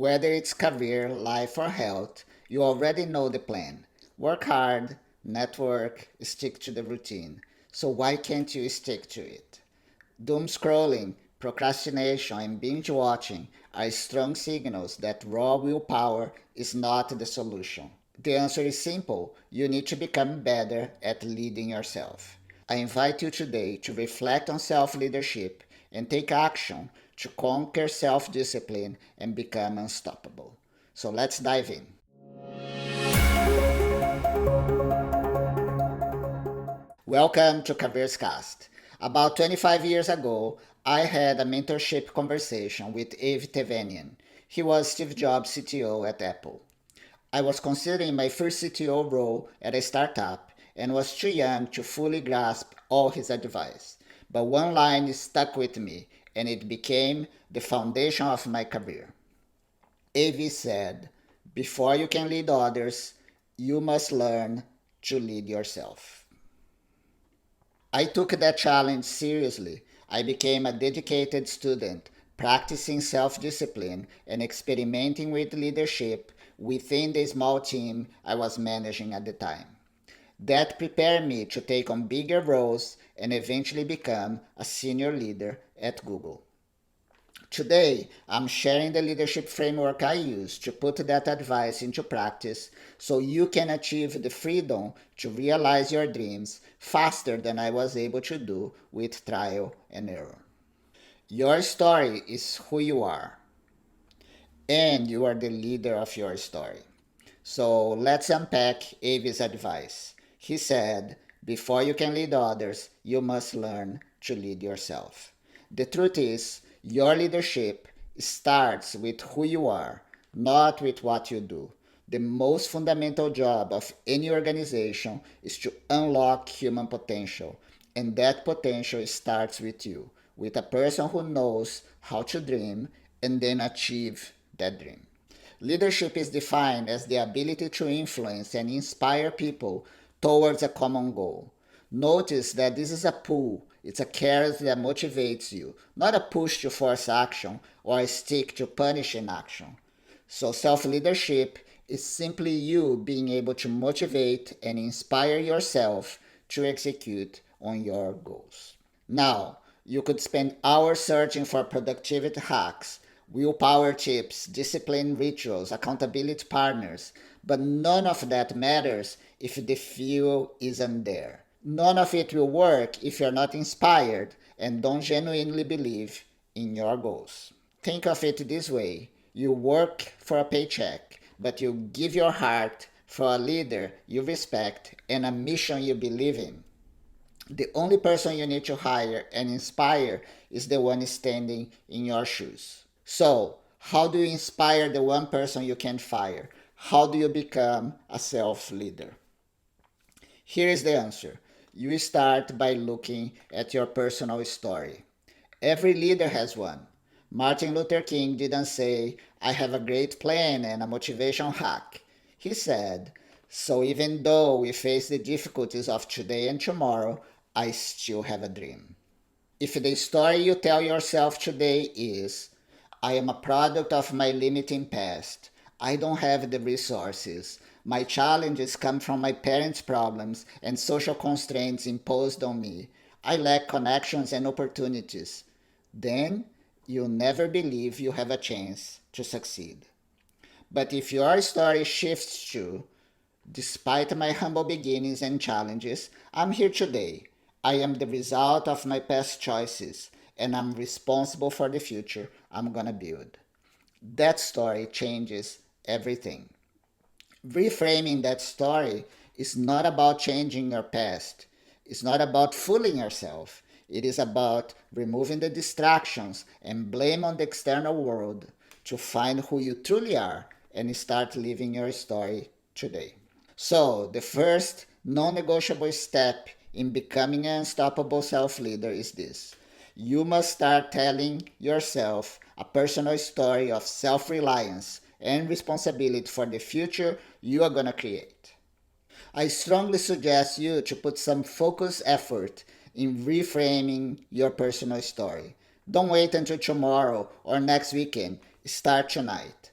Whether it's career, life, or health, you already know the plan. Work hard, network, stick to the routine. So why can't you stick to it? Doomscrolling, procrastination, and binge watching are strong signals that raw willpower is not the solution. The answer is simple. You need to become better at leading yourself. I invite you today to reflect on self leadership and take action to conquer self discipline and become unstoppable. So let's dive in. Welcome to Careers Cast. About 25 years ago, I had a mentorship conversation with Avi Tevanian. He was Steve Jobs' CTO at Apple. I was considering my first CTO role at a startup and was too young to fully grasp all his advice. But one line stuck with me, and it became the foundation of my career. AV said, "Before you can lead others, you must learn to lead yourself." I took that challenge seriously. I became a dedicated student, practicing self discipline and experimenting with leadership within the small team I was managing at the time. That prepared me to take on bigger roles and eventually become a senior leader at Google. Today, I'm sharing the leadership framework I use to put that advice into practice so you can achieve the freedom to realize your dreams faster than I was able to do with trial and error. Your story is who you are, and you are the leader of your story. So let's unpack Avi's advice. He said, "Before you can lead others, you must learn to lead yourself." The truth is, your leadership starts with who you are, not with what you do. The most fundamental job of any organization is to unlock human potential, and that potential starts with you, with a person who knows how to dream and then achieve that dream. Leadership is defined as the ability to influence and inspire people towards a common goal. Notice that this is a pull, it's a carrot that motivates you, not a push to force action or a stick to punish inaction. So, self leadership is simply you being able to motivate and inspire yourself to execute on your goals. Now, you could spend hours searching for productivity hacks, willpower tips, discipline rituals, accountability partners, but none of that matters if the fuel isn't there. None of it will work if you're not inspired and don't genuinely believe in your goals. Think of it this way: you work for a paycheck, but you give your heart for a leader you respect and a mission you believe in. The only person you need to hire and inspire is the one standing in your shoes. So, how do you inspire the one person you can't fire? How do you become a self leader? Here is the answer. You start by looking at your personal story. Every leader has one. Martin Luther King didn't say, "I have a great plan and a motivation hack." He said, "So even though we face the difficulties of today and tomorrow, I still have a dream." If the story you tell yourself today is, "I am a product of my limiting past, I don't have the resources, my challenges come from my parents' problems and social constraints imposed on me, I lack connections and opportunities," then you'll never believe you have a chance to succeed. But if your story shifts to, "Despite my humble beginnings and challenges, I'm here today. I am the result of my past choices, and I'm responsible for the future I'm gonna build." That story changes everything. Reframing that story is not about changing your past. It's not about fooling yourself. It is about removing the distractions and blame on the external world to find who you truly are and start living your story today. So, the first non negotiable step in becoming an unstoppable self leader is this: you must start telling yourself a personal story of self reliance and responsibility for the future you are going to create. I strongly suggest you to put some focused effort in reframing your personal story. Don't wait until tomorrow or next weekend. Start tonight.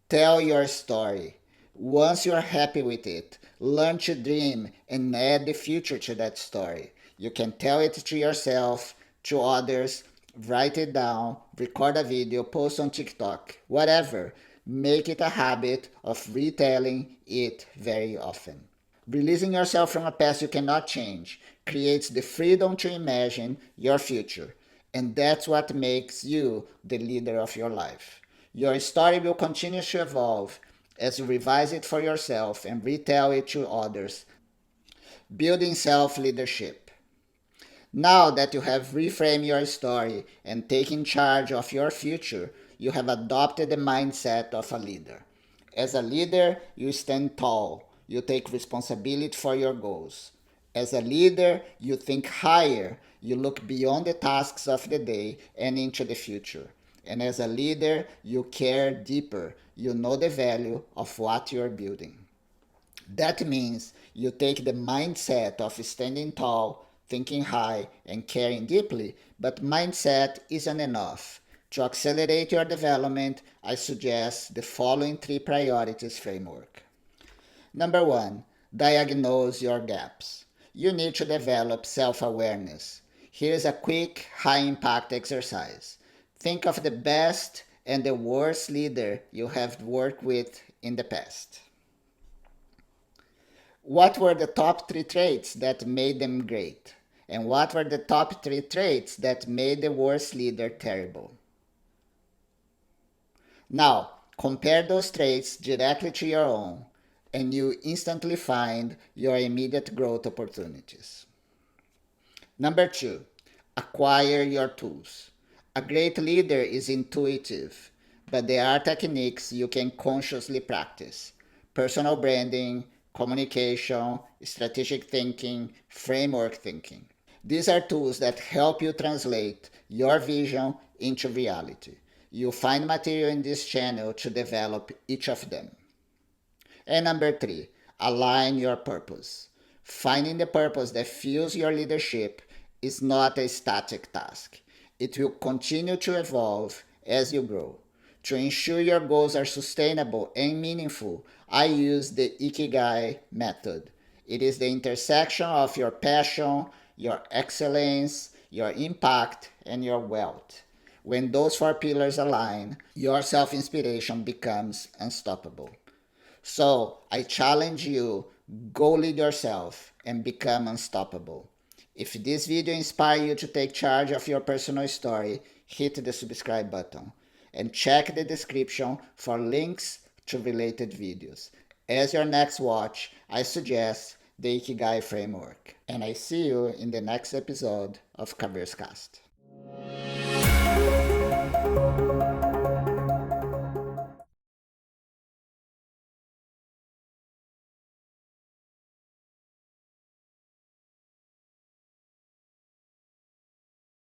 Tell your story. Once you're happy with it, learn to dream and add the future to that story. You can tell it to yourself, to others, write it down, record a video, post on TikTok, whatever. Make it a habit of retelling it very often. Releasing yourself from a past you cannot change creates the freedom to imagine your future. And that's what makes you the leader of your life. Your story will continue to evolve as you revise it for yourself and retell it to others, building self leadership. Now that you have reframed your story and taken charge of your future, you have adopted the mindset of a leader. As a leader, you stand tall. You take responsibility for your goals. As a leader, you think higher. You look beyond the tasks of the day and into the future. And as a leader, you care deeper. You know the value of what you're building. That means you take the mindset of standing tall, thinking high, and caring deeply, but mindset isn't enough. To accelerate your development, I suggest the following three priorities framework. Number one, diagnose your gaps. You need to develop self awareness. Here's a quick, high impact exercise. Think of the best and the worst leader you have worked with in the past. What were the top three traits that made them great? And what were the top three traits that made the worst leader terrible? Now, compare those traits directly to your own, and you instantly find your immediate growth opportunities. Number two, acquire your tools. A great leader is intuitive, but there are techniques you can consciously practice: personal branding, communication, strategic thinking, framework thinking. These are tools that help you translate your vision into reality. You'll find material in this channel to develop each of them. And number three, align your purpose. Finding the purpose that fuels your leadership is not a static task. It will continue to evolve as you grow. To ensure your goals are sustainable and meaningful, I use the Ikigai method. It is the intersection of your passion, your excellence, your impact, and your wealth. When those four pillars align, your self inspiration becomes unstoppable. So I challenge you, go lead yourself and become unstoppable. If this video inspired you to take charge of your personal story, hit the subscribe button and check the description for links to related videos. As your next watch, I suggest the Ikigai framework. And I see you in the next episode of Careerscast.